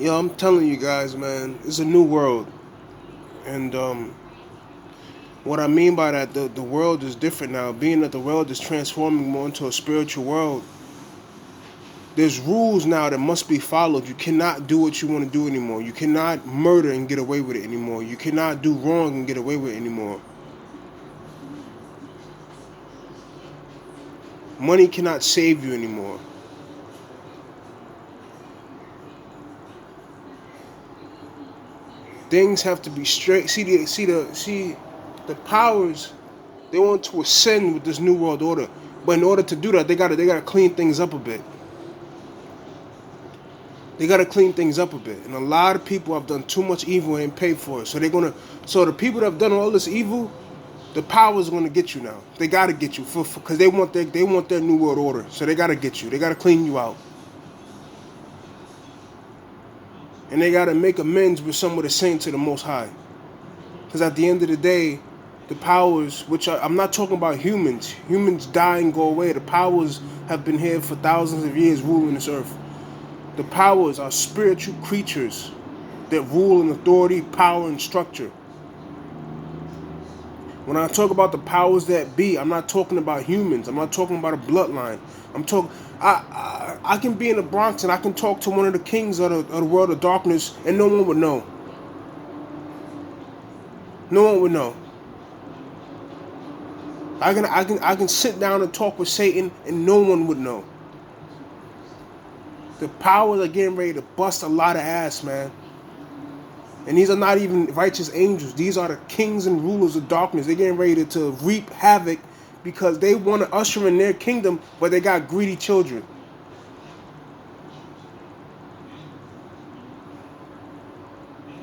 Yo, I'm telling you guys, man, it's a new world. And what I mean by that, the world is different now. Being that the world is transforming more into a spiritual world, there's rules now that must be followed. You cannot do what you want to do anymore. You cannot murder and get away with it anymore. You cannot do wrong and get away with it anymore. Money cannot save you anymore. Things have to be straight. See the powers. They want to ascend with this new world order, but in order to do that, they gotta clean things up a bit. They gotta clean things up a bit, and a lot of people have done too much evil and paid for it. So the people that have done all this evil, the power's gonna get you now. They gotta get you because they want their new world order. So they gotta get you. They gotta clean you out, and they gotta make amends with some of the saints of the Most High. Because at the end of the day, the powers, I'm not talking about humans. Humans die and go away. The powers have been here for thousands of years ruling this earth. The powers are spiritual creatures that rule in authority, power, and structure. When I talk about the powers that be, I'm not talking about humans. I'm not talking about a bloodline. I'm talking. I can be in the Bronx and I can talk to one of the kings of the world of darkness, and no one would know. No one would know. I can sit down and talk with Satan, and no one would know. The powers are getting ready to bust a lot of ass, man. And these are not even righteous angels. These are the kings and rulers of darkness. They're getting ready to reap havoc because they want to usher in their kingdom, but they got greedy children.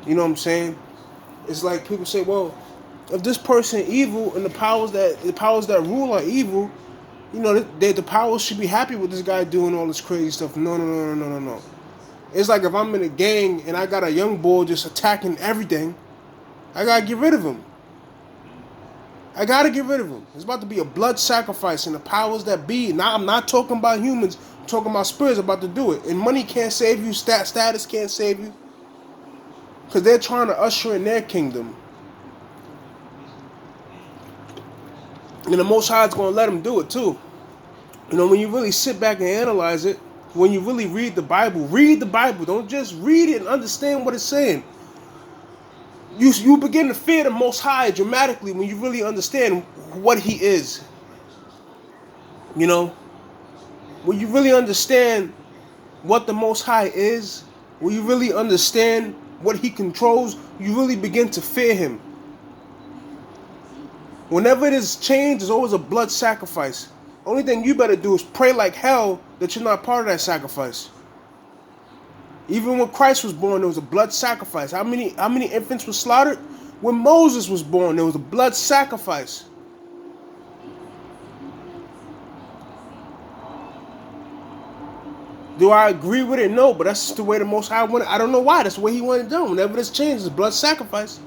You know what I'm saying? It's like people say, well, if this person evil and the powers that rule are evil, the powers should be happy with this guy doing all this crazy stuff. No, no, no, no, no, no, no. It's like if I'm in a gang and I got a young boy just attacking everything, I gotta get rid of him. I gotta get rid of him. It's about to be a blood sacrifice, and the powers that be. Now I'm not talking about humans. I'm talking about spirits about to do it. And money can't save you. Status can't save you, because they're trying to usher in their kingdom. And the Most High is gonna let them do it too. When you really sit back and analyze it, when you really read the Bible. Don't just read it and understand what it's saying. You begin to fear the Most High dramatically when you really understand what He is. When you really understand what the Most High is, when you really understand what He controls, you really begin to fear Him. Whenever it is change, there's always a blood sacrifice. Only thing you better do is pray like hell that you're not part of that sacrifice. Even when Christ was born, there was a blood sacrifice. How many infants were slaughtered? When Moses was born, there was a blood sacrifice. Do I agree with it? No, but that's just the way the Most High wanted. I don't know why. That's the way He wanted it done. Whenever this changes, it's blood sacrifice.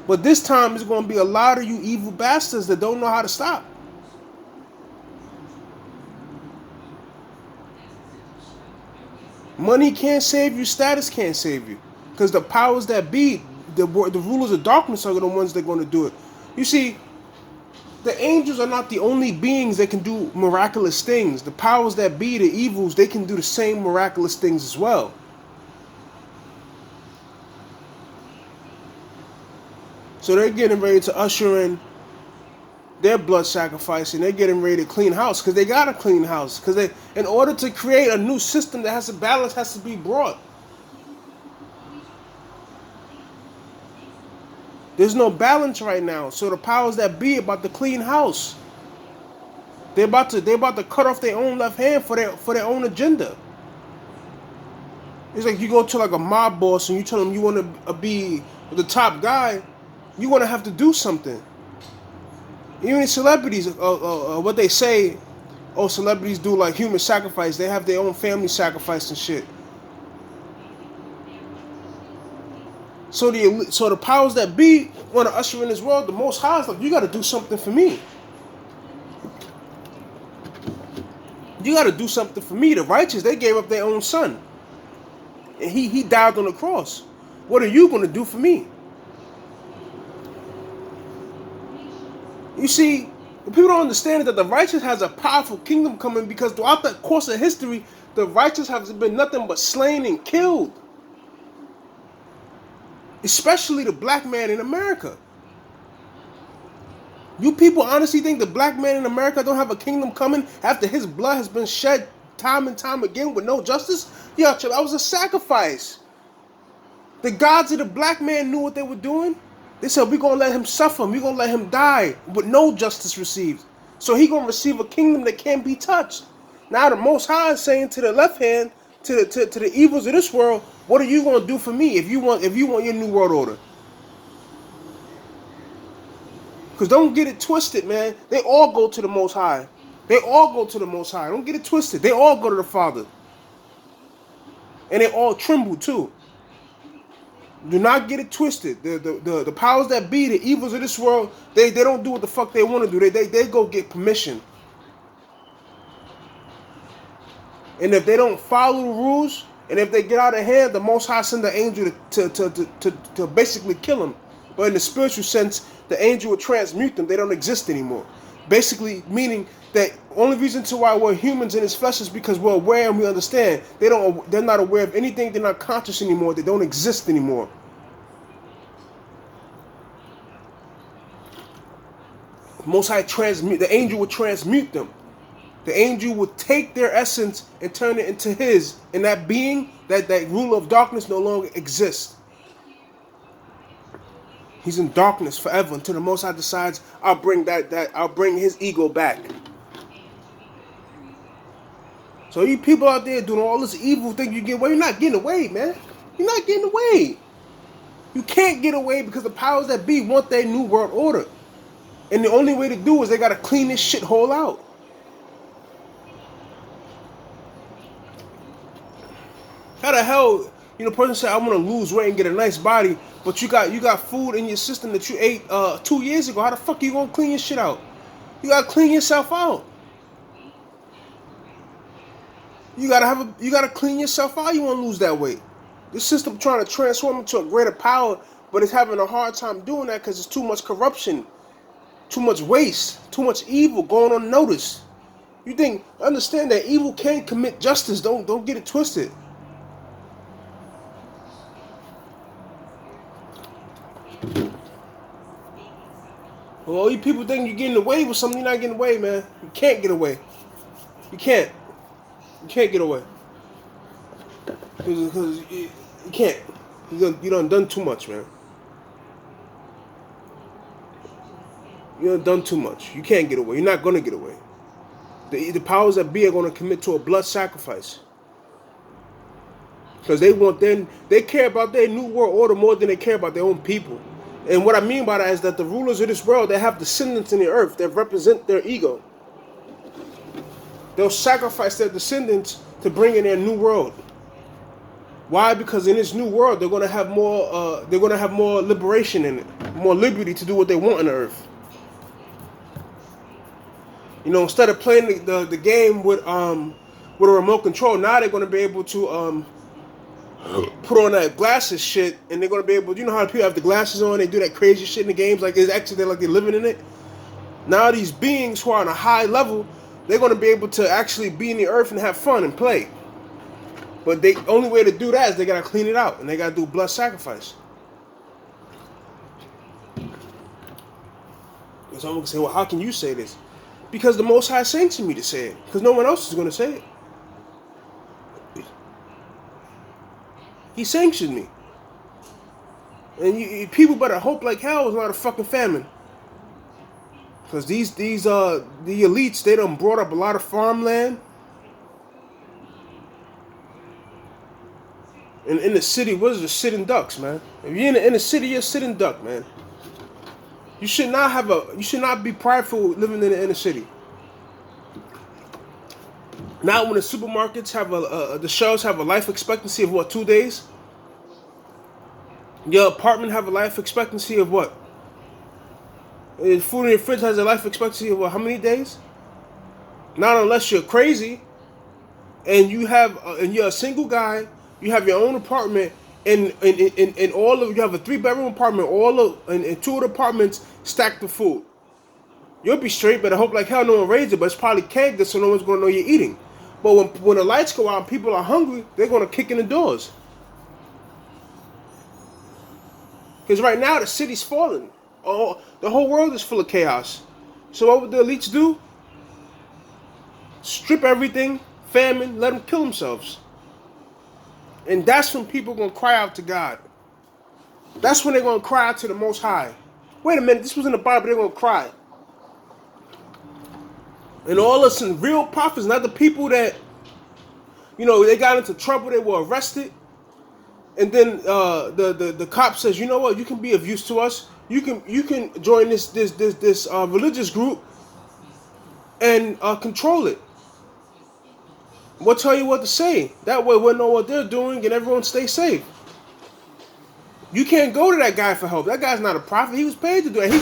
But this time, it's going to be a lot of you evil bastards that don't know how to stop. Money can't save you. Status can't save you. Because the powers that be, the rulers of darkness are the ones that are going to do it. You see, the angels are not the only beings that can do miraculous things. The powers that be, the evils, they can do the same miraculous things as well. So they're getting ready to usher in their blood sacrifice, and they're getting ready to clean house, because they got to clean house. Because in order to create a new system that has a balance, has to be brought. There's no balance right now. So the powers that be about to clean house. They're about to cut off their own left hand for their own agenda. It's like you go to like a mob boss and you tell them you want to be the top guy. You're going to have to do something. Even celebrities, what they say, celebrities do like human sacrifice. They have their own family sacrifice and shit. So the powers that be want to usher in this world. The Most High is like, you got to do something for me. You got to do something for me. The righteous, they gave up their own son. and he died on the cross. What are you going to do for me? You see, what people don't understand is that the righteous has a powerful kingdom coming, because throughout the course of history, the righteous have been nothing but slain and killed. Especially the black man in America. You people honestly think the black man in America don't have a kingdom coming after his blood has been shed time and time again with no justice? Yeah, that was a sacrifice. The gods of the black man knew what they were doing. They said, we're going to let him suffer. We're going to let him die with no justice received. So he's going to receive a kingdom that can't be touched. Now the Most High is saying to the left hand, to the evils of this world, what are you going to do for me if you want your new world order? Because don't get it twisted, man. They all go to the Most High. They all go to the Most High. Don't get it twisted. They all go to the Father. And they all tremble too. Do not get it twisted. The powers that be, the evils of this world, they don't do what the fuck they want to do. They go get permission. And if they don't follow the rules, and if they get out of hand, the Most High send the angel to basically kill them. But in the spiritual sense, the angel will transmute them. They don't exist anymore. Basically meaning that only reason to why we're humans in this flesh is because we're aware and we understand. They're not aware of anything. They're not conscious anymore. They don't exist anymore. Most High the angel will transmute them. The angel would take their essence and turn it into his. And that being, that ruler of darkness no longer exists. He's in darkness forever until the Most High decides, I'll bring his ego back. So you people out there doing all this evil thing, you get away. You're not getting away, man. You're not getting away. You can't get away because the powers that be want their new world order. And the only way to do is they got to clean this shithole out. How the hell, person said, I want to lose weight and get a nice body, but you got food in your system that you ate 2 years ago. How the fuck are you going to clean your shit out? You got to clean yourself out. You got to clean yourself out. You want to lose that weight. This system trying to transform into a greater power, but it's having a hard time doing that because there's too much corruption, too much waste, too much evil going unnoticed. Understand that evil can commit justice. Don't get it twisted. Well, you people think you're getting away with something. You're not getting away, man. You can't get away. You can't. You can't get away. Because you can't. You done too much, man. You done too much. You can't get away. You're not going to get away. The powers that be are going to commit to a blood sacrifice. Because they care about their new world order more than they care about their own people. And what I mean by that is that the rulers of this world, they have descendants in the earth that represent their ego. They'll sacrifice their descendants to bring in their new world. Why? Because in this new world, they're going to have more. They're going to have more liberation in it, more liberty to do what they want on the earth. Instead of playing the game with a remote control, now they're going to be able to put on that glasses shit, and they're going to be able. You know how people have the glasses on? They do that crazy shit in the games, like they're living in it. Now these beings who are on a high level, they're going to be able to actually be in the earth and have fun and play. But the only way to do that is they got to clean it out, and they got to do blood sacrifice. So someone can say, well, how can you say this? Because the Most High sanctioned me to say it. Because no one else is going to say it. He sanctioned me. And people better hope like hell it's not a fucking famine. Because the elites, they done brought up a lot of farmland. And in the city, what is it? Sitting ducks, man. If you're in the inner city, you're a sitting duck, man. You should not be prideful living in the inner city. Now, when the supermarkets have the shelves have a life expectancy of what, 2 days? Your apartment have a life expectancy of what? The food in your fridge has a life expectancy of what? How many days? Not unless you're crazy, and you're a single guy You have your own apartment, and all of you have a 3-bedroom apartment. All of and 2 of the apartments stacked with food. You'll be straight, but I hope like hell no one raids it. But it's probably kegged, so no one's gonna know you're eating. But when the lights go out and people are hungry, they're gonna kick in the doors. Because right now the city's falling. Oh, the whole world is full of chaos. So what would the elites do? Strip everything, famine, let them kill themselves. And that's when people are going to cry out to God. That's when they're going to cry out to the Most High. Wait a minute, this was in the Bible, they're going to cry. And all of some real prophets, not the people that, they got into trouble, they were arrested. And then the cop says, you know what, you can be of use to us. You can join this religious group and control it. We'll tell you what to say. That way we'll know what they're doing and everyone stay safe. You can't go to that guy for help. That guy's not a prophet. He was paid to do it.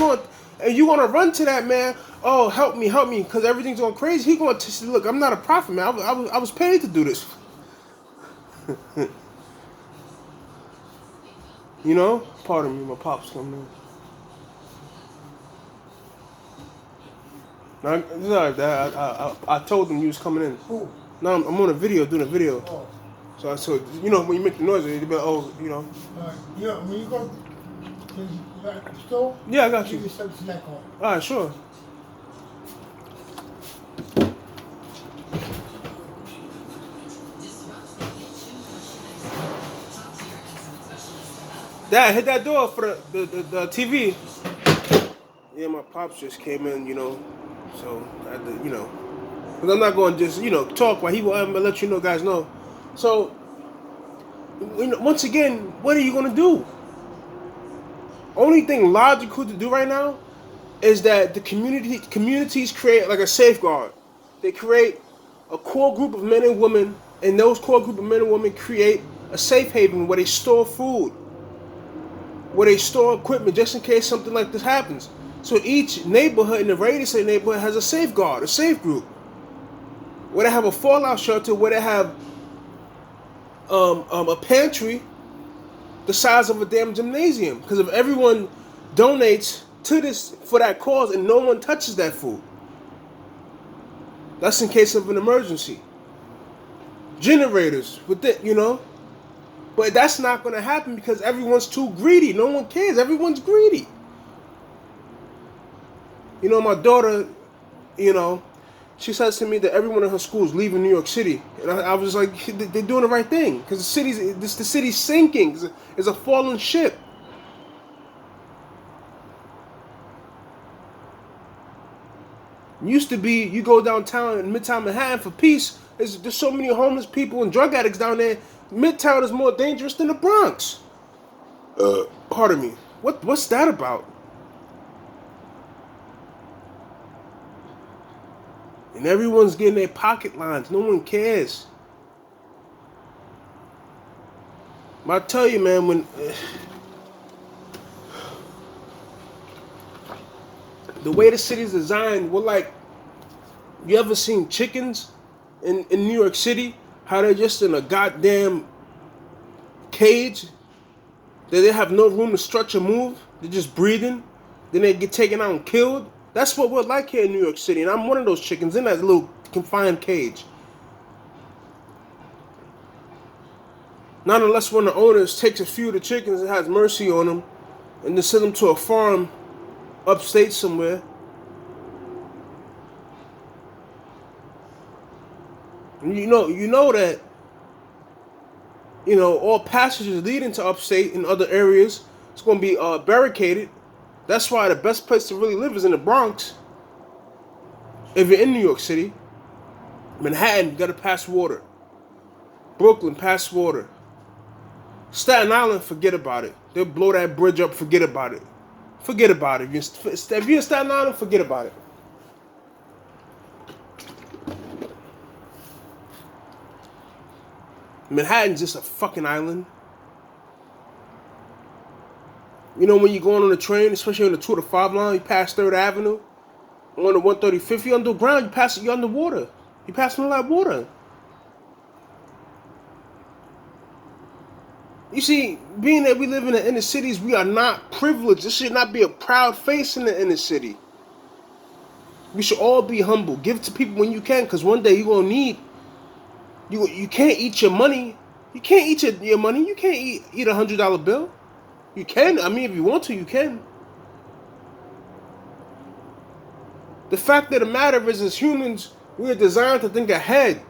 And you want to run to that man, oh, help me, because everything's going crazy. He going to say, look, I'm not a prophet, man. I was paid to do this. Pardon me, my pop's coming in. Now, it's all right, Dad. I told him you was coming in. Who? No, I'm on a video, doing a video. Oh. So I told when you make the noise, it'll be like, Yeah, when you go to the store, yeah, I got you. Give me some snack on. All right, sure. Dad, hit that door for the TV. Yeah, my pops just came in, so I had to, because I'm not going to just, talk while he will let you guys know. So, once again, what are you going to do? Only thing logical to do right now is that the communities create like a safeguard. They create a core group of men and women, and those core group of men and women create a safe haven where they store food, where they store equipment just in case something like this happens. So each neighborhood in the radius of the neighborhood has a safeguard, a safe group, where they have a fallout shelter, where they have a pantry the size of a damn gymnasium. Because if everyone donates to this for that cause and no one touches that food, that's in case of an emergency. Generators with it, but that's not going to happen because everyone's too greedy. No one cares. Everyone's greedy. My daughter, she says to me that everyone in her school is leaving New York City. And I was like, they're doing the right thing. Because the city's sinking. It's a fallen ship. Used to be, you go downtown in Midtown Manhattan for peace. There's so many homeless people and drug addicts down there. Midtown is more dangerous than the Bronx. Pardon me. What's that about? And everyone's getting their pocket lines. No one cares. But I tell you, man, when the way the city's designed, we're like, you ever seen chickens in New York City? How they're just in a goddamn cage? That they have no room to stretch or move? They're just breathing? Then they get taken out and killed? That's what we're like here in New York City, and I'm one of those chickens in that little confined cage. Not unless one of the owners takes a few of the chickens and has mercy on them, and then send them to a farm upstate somewhere. And you know that all passages leading to upstate and other areas, it's going to be barricaded. That's why the best place to really live is in the Bronx. If you're in New York City, Manhattan, you gotta pass water. Brooklyn, pass water. Staten Island, forget about it. They'll blow that bridge up, forget about it. Forget about it. If you're in Staten Island, forget about it. Manhattan's just a fucking island. When you're going on the train, especially on the 2 to 5 line, you pass 3rd Avenue, on the 135th, you're underground, you're underwater. You're passing all that water. You see, being that we live in the inner cities, we are not privileged. This should not be a proud face in the inner city. We should all be humble. Give to people when you can, because one day you're gonna need. You can't eat your money. You can't eat your money. You can't eat $100 bill. You can. I mean, if you want to, you can. The fact of the matter is, as humans, we are designed to think ahead.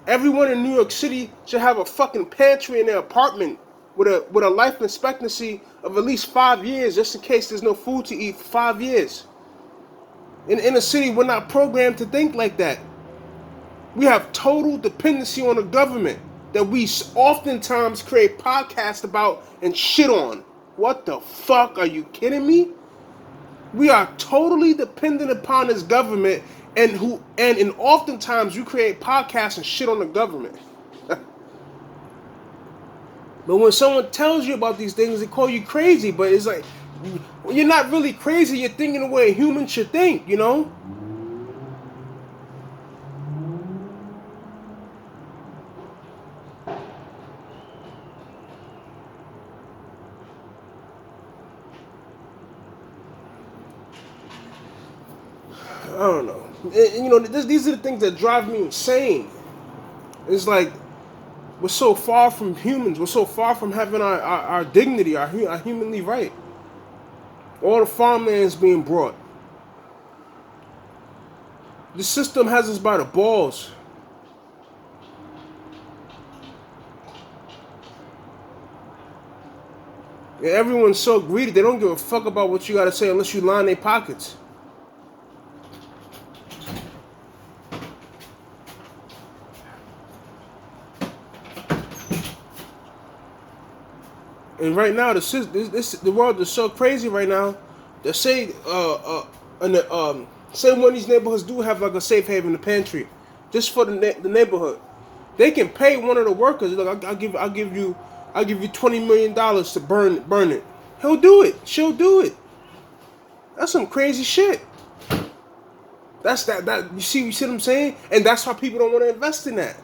Everyone in New York City should have a fucking pantry in their apartment with a life expectancy of at least 5 years, just in case there's no food to eat for 5 years. In the inner city, we're not programmed to think like that. We have total dependency on the government that we oftentimes create podcasts about and shit on. What the fuck? Are you kidding me? We are totally dependent upon this government, and oftentimes you create podcasts and shit on the government. But when someone tells you about these things, they call you crazy. But it's like, you're not really crazy. You're thinking the way humans should think, you know? I don't know. And, you know, these are the things that drive me insane. It's like, we're so far from humans. We're so far from having our dignity, our humanly right. All the farmland's being brought. The system has us by the balls. And everyone's so greedy, they don't give a fuck about what you gotta say unless you line their pockets. And right now, the world is so crazy right now. They say, say one of these neighborhoods do have like a safe haven, a pantry, just for the neighborhood. They can pay one of the workers. Look, I'll give you $20 million to burn it. He'll do it. She'll do it. That's some crazy shit. That's that you see what I'm saying? And that's why people don't want to invest in that.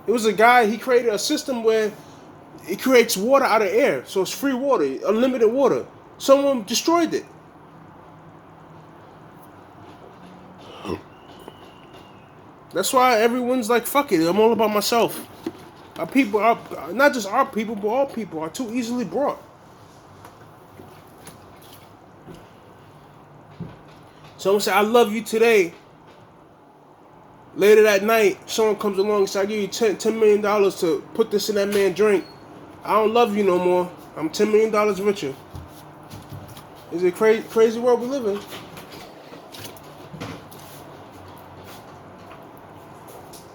It was a guy, he created a system where it creates water out of air. So it's free water, unlimited water. Someone destroyed it. That's why everyone's like, fuck it, I'm all about myself. Our people are, not just our people, but all people are too easily brought. Someone say, I love you today. Later that night, someone comes along and says, I give you $10 million to put this in that man's drink. I don't love you no more. I'm $10 million richer. It's a crazy world we live in.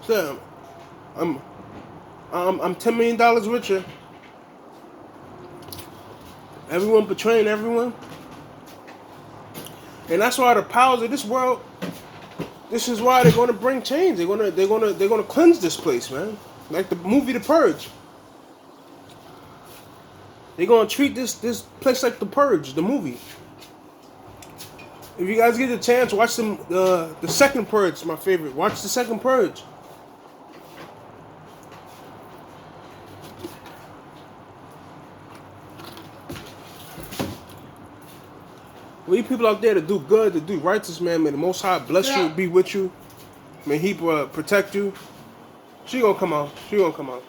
So, I'm $10 million richer. Everyone betraying everyone. And that's why the powers of this world, this is why they're gonna bring change. They're gonna cleanse this place, man. Like the movie The Purge. They're gonna treat this place like The Purge, the movie. If you guys get the chance, watch the second Purge. It's my favorite. Watch the second Purge. We need people out there to do good, to do righteous, man. May the Most High bless you, be with you. May He protect you. She gonna come out. She gonna come out.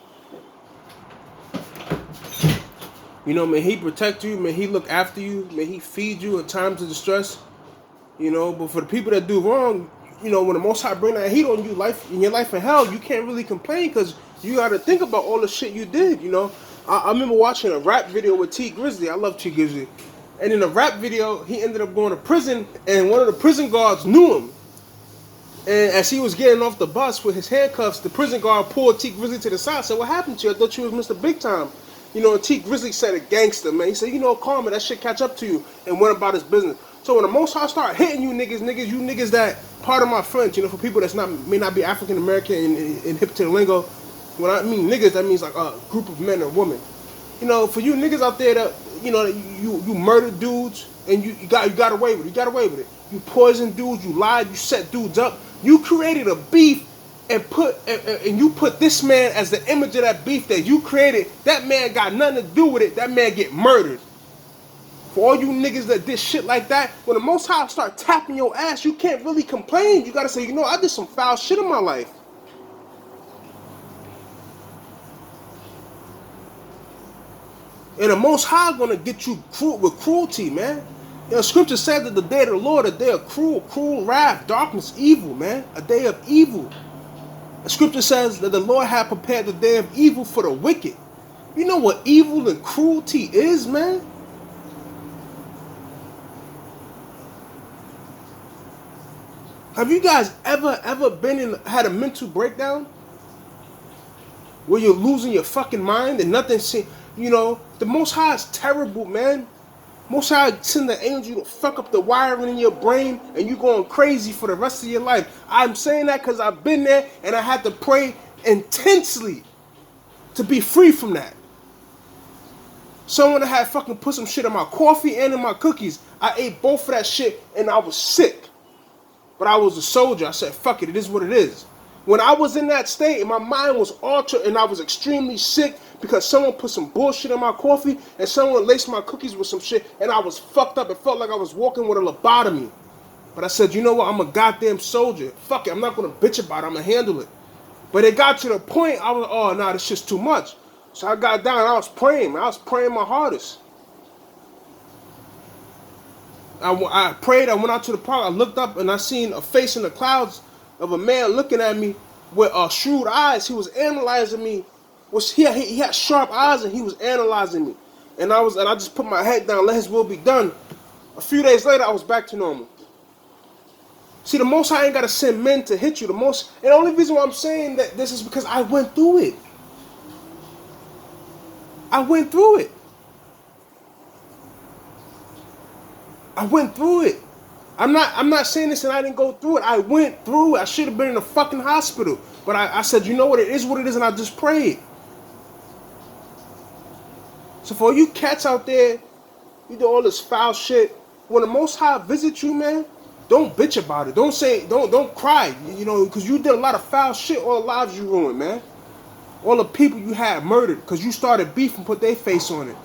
You know, may He protect you. May He look after you. May He feed you in times of distress. You know, but for the people that do wrong, you know, when the Most High bring that heat on you, in your life in hell, you can't really complain because you got to think about all the shit you did. You know, I remember watching a rap video with T Grizzly. I love T Grizzly. And in the rap video, he ended up going to prison, and one of the prison guards knew him. And as he was getting off the bus with his handcuffs, the prison guard pulled T Grizzly to the side and said, what happened to you? I thought you was Mr. Big Time. You know, and T Grizzly said, a gangster, man. He said, you know, calm it, that shit catch up to you, and went about his business. So when the Most High start hitting you niggas that part of my friends, you know, for people that's may not be African American and hip to the lingo, when I mean niggas, that means like a group of men or women. You know, for you niggas out there that, you know, you murdered dudes and you got away with it. You got away with it. You poisoned dudes, you lied, you set dudes up. You created a beef and you put this man as the image of that beef that you created, that man got nothing to do with it. That man get murdered. For all you niggas that did shit like that, when the Most High start tapping your ass, you can't really complain. You gotta say, you know, I did some foul shit in my life. And the Most High gonna get you with cruelty, man. You know, Scripture said that the day of the Lord, a day of cruel wrath, darkness, evil, man. A day of evil. The Scripture says that the Lord had prepared the day of evil for the wicked. You know what evil and cruelty is, man? Have you guys ever been had a mental breakdown? Where you're losing your fucking mind and nothing seems, you know, the Most High is terrible, man. Most High send the angel to fuck up the wiring in your brain and you going crazy for the rest of your life. I'm saying that because I've been there and I had to pray intensely to be free from that. Someone that had fucking put some shit in my coffee and in my cookies. I ate both of that shit and I was sick. But I was a soldier. I said, fuck it, it is what it is. When I was in that state and my mind was altered and I was extremely sick because someone put some bullshit in my coffee and someone laced my cookies with some shit and I was fucked up. It felt like I was walking with a lobotomy. But I said, you know what? I'm a goddamn soldier. Fuck it. I'm not going to bitch about it. I'm going to handle it. But it got to the point, I was, oh, nah, this shit's too much. So I got down and I was praying, man. I was praying my hardest. I prayed, I went out to the park, I looked up and I seen a face in the clouds of a man looking at me with shrewd eyes. He was analyzing me. He had sharp eyes and he was analyzing me. And I just put my head down, let his will be done. A few days later, I was back to normal. See, the Most High ain't got to send men to hit you. And the only reason why I'm saying that this is because I went through it. I went through it. I went through it. I'm not saying this and I didn't go through it. I went through it. I should have been in a fucking hospital. But I said, you know what, it is what it is, and I just prayed. So for you cats out there, you do all this foul shit. When the Most High visits you, man, don't bitch about it. Don't cry. You know, because you did a lot of foul shit. All the lives you ruined, man. All the people you had murdered because you started beef and put their face on it.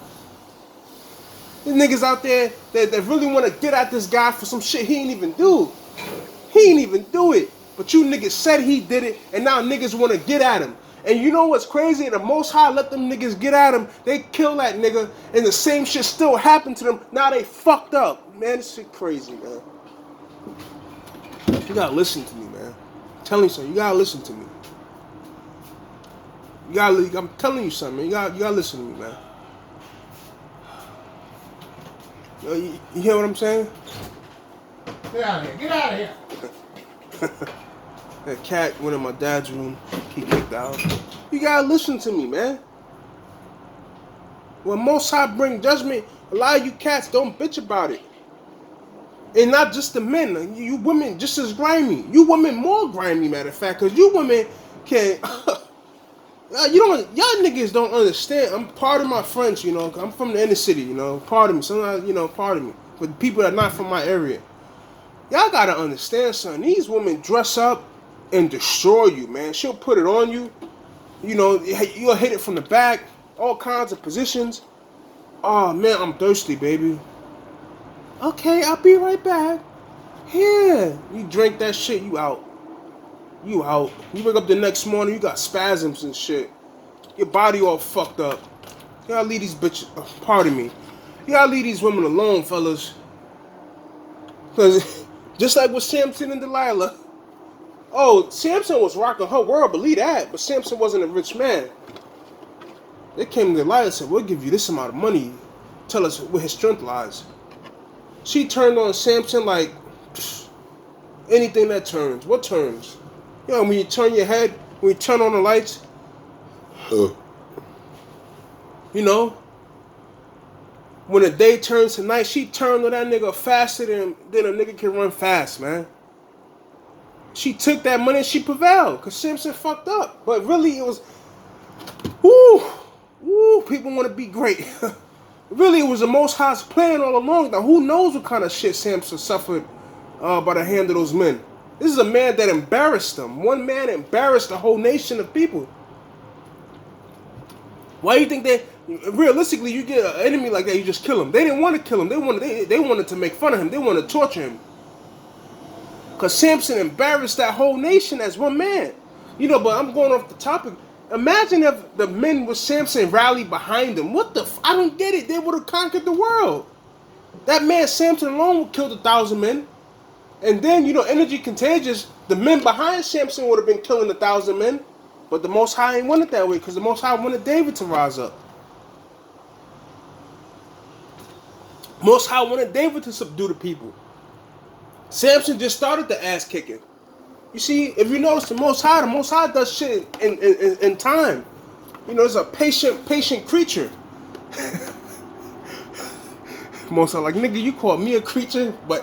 These niggas out there that really want to get at this guy for some shit he ain't even do. He ain't even do it. But you niggas said he did it, and now niggas want to get at him. And you know what's crazy? The Most High let them niggas get at him. They kill that nigga, and the same shit still happened to them. Now they fucked up. Man, this shit crazy, man. You gotta listen to me, man. I'm telling you something. You gotta listen to me. I'm telling you something, man. You gotta listen to me, man. You hear what I'm saying? Get out of here. Get out of here. That cat went in my dad's room. He kicked out. You gotta listen to me, man. When Most High bring judgment, a lot of you cats don't bitch about it. And not just the men. You women just as grimy. You women more grimy, matter of fact. Because you women can... y'all niggas don't understand. I'm part of my friends, you know. I'm from the inner city, you know. Part of me. Sometimes, you know, part of me. But people that are not from my area. Y'all gotta understand something. These women dress up and destroy you, man. She'll put it on you. You know, you'll hit it from the back. All kinds of positions. Oh, man, I'm thirsty, baby. Okay, I'll be right back. Here. You drink that shit, you out. You out. You wake up the next morning, you got spasms and shit. Your body all fucked up. You gotta leave these bitches, pardon me. You gotta leave these women alone, fellas. Because just like with Samson and Delilah. Oh, Samson was rocking her world, believe that. But Samson wasn't a rich man. They came to Delilah and said, we'll give you this amount of money. Tell us where his strength lies. She turned on Samson like anything that turns. What turns? You know, when you turn your head, when you turn on the lights, you know, when the day turns to night, she turned on that nigga faster than a nigga can run fast, man. She took that money and she prevailed because Samson fucked up. But really, it was, people want to be great. Really, it was the Most High's plan all along. Now, who knows what kind of shit Samson suffered by the hand of those men. This is a man that embarrassed them. One man embarrassed a whole nation of people. Why do you think they, realistically, you get an enemy like that, you just kill him? They didn't want to kill him. They wanted to make fun of him. They wanted to torture him. Because Samson embarrassed that whole nation as one man. But I'm going off the topic. Imagine if the men with Samson rallied behind him. I don't get it. They would have conquered the world. That man Samson alone would kill 1,000 men. And then, energy contagious, the men behind Samson would have been killing 1,000 men. But the Most High ain't want it that way, because the Most High wanted David to rise up. Most High wanted David to subdue the people. Samson just started the ass kicking. You see, if you notice the Most High does shit in time. It's a patient creature. Most High like, nigga, you call me a creature? But,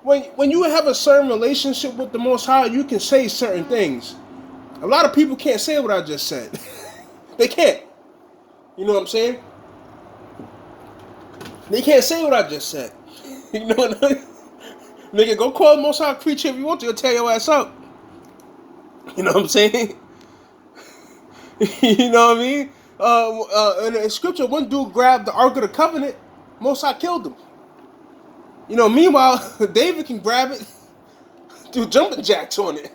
when you have a certain relationship with the Most High, you can say certain things. A lot of people can't say what I just said. They can't. You know what I'm saying? They can't say what I just said. You know what I mean? Nigga, go call the Most High creature if you want to. He'll tear your ass up. You know what I'm saying? You know what I mean? In scripture, one dude grabbed the Ark of the Covenant. Most High killed him. Meanwhile, David can grab it, do jumping jacks on it.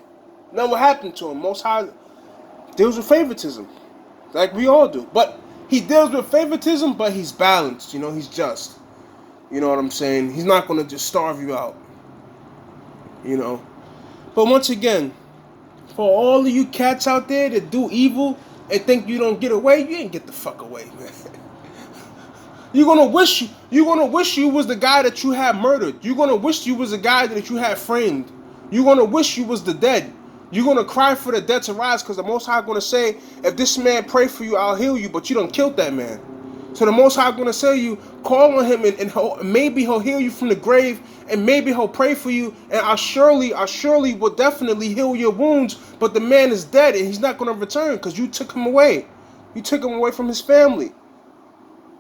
Now what happened to him? Most High deals with favoritism, like we all do. But he deals with favoritism, but he's balanced. He's just. You know what I'm saying? He's not going to just starve you out. But once again, for all of you cats out there that do evil and think you don't get away, you ain't get the fuck away, man. You're gonna wish you was the guy that you had murdered. You're gonna wish you was the guy that you had framed. You're gonna wish you was the dead. You're gonna cry for the dead to rise, because the Most High gonna say, if this man pray for you, I'll heal you, but you done killed that man. So the Most High gonna say you, call on him, and maybe he'll heal you from the grave, and maybe he'll pray for you, and I surely will definitely heal your wounds, but the man is dead, and he's not gonna return, because you took him away. You took him away from his family.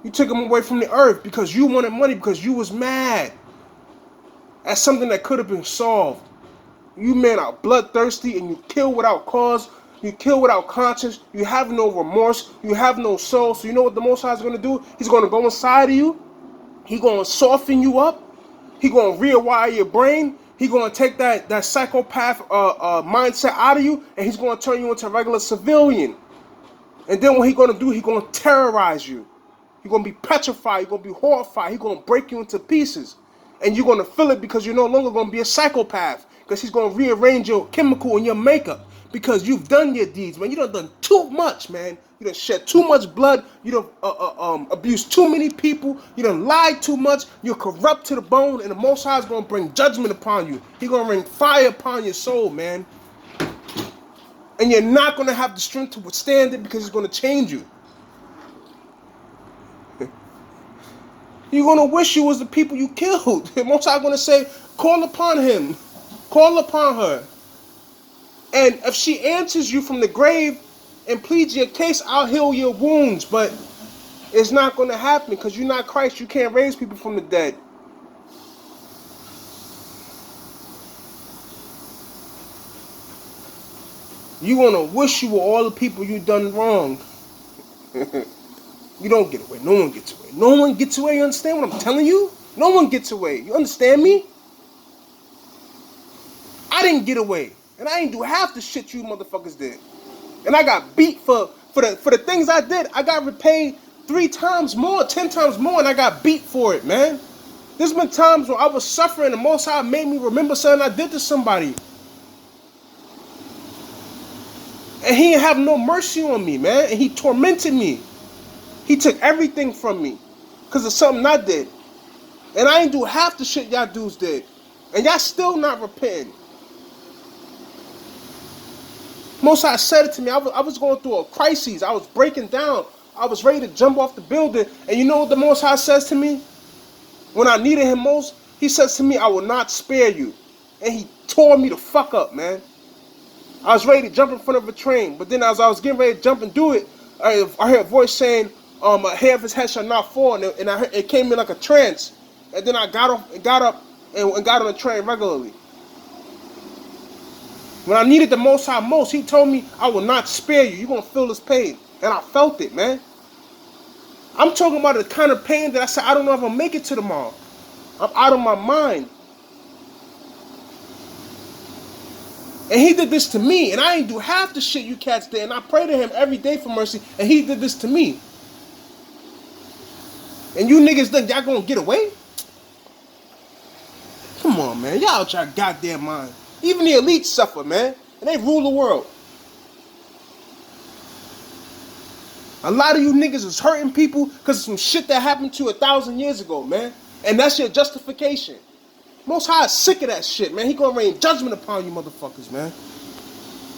You took him away from the earth because you wanted money, because you was mad at something that could have been solved. You men are bloodthirsty, and you kill without cause. You kill without conscience. You have no remorse. You have no soul. So you know what the Most High is going to do? He's going to go inside of you. He's going to soften you up. He's going to rewire your brain. He's going to take that psychopath mindset out of you, and he's going to turn you into a regular civilian. And then what he's going to do, he's going to terrorize you. You're going to be petrified. You're going to be horrified. He's going to break you into pieces. And you're going to feel it, because you're no longer going to be a psychopath. Because he's going to rearrange your chemical and your makeup. Because you've done your deeds, man. You done too much, man. You done shed too much blood. You done abused too many people. You done lied too much. You're corrupt to the bone. And the Most High is going to bring judgment upon you. He's going to bring fire upon your soul, man. And you're not going to have the strength to withstand it, because it's going to change you. You're going to wish you was the people you killed. The Most High going to say, call upon him. Call upon her. And if she answers you from the grave and pleads your case, I'll heal your wounds. But it's not going to happen, because you're not Christ. You can't raise people from the dead. You're going to wish you were all the people you done wrong. You don't get away. No one gets away. No one gets away. You understand what I'm telling you? No one gets away. You understand me? I didn't get away. And I ain't do half the shit you motherfuckers did. And I got beat for the things I did. I got repaid 3 times more, 10 times more, and I got beat for it, man. There's been times where I was suffering, and the Most High made me remember something I did to somebody. And he didn't have no mercy on me, man. And he tormented me. He took everything from me because of something I did. And I ain't do half the shit y'all dudes did. And y'all still not repenting. Most High said it to me. I was going through a crisis. I was breaking down. I was ready to jump off the building. And you know what the Most High says to me? When I needed him most, he says to me, I will not spare you. And he tore me the fuck up, man. I was ready to jump in front of a train. But then as I was getting ready to jump and do it, I heard a voice saying, a hair of his head shall not fall. And it came in like a trance. And then I got up and got on the train regularly. When I needed the Most High most, he told me, I will not spare you. You're going to feel this pain. And I felt it, man. I'm talking about the kind of pain that I said, I don't know if I'll make it to tomorrow. I'm out of my mind. And he did this to me, and I ain't do half the shit you cats did. And I pray to him every day for mercy, and he did this to me. And you niggas think y'all gonna get away? Come on, man. Y'all out your goddamn mind. Even the elite suffer, man. And they rule the world. A lot of you niggas is hurting people because of some shit that happened to you 1,000 years ago, man. And that's your justification. Most High is sick of that shit, man. He gonna rain judgment upon you motherfuckers, man.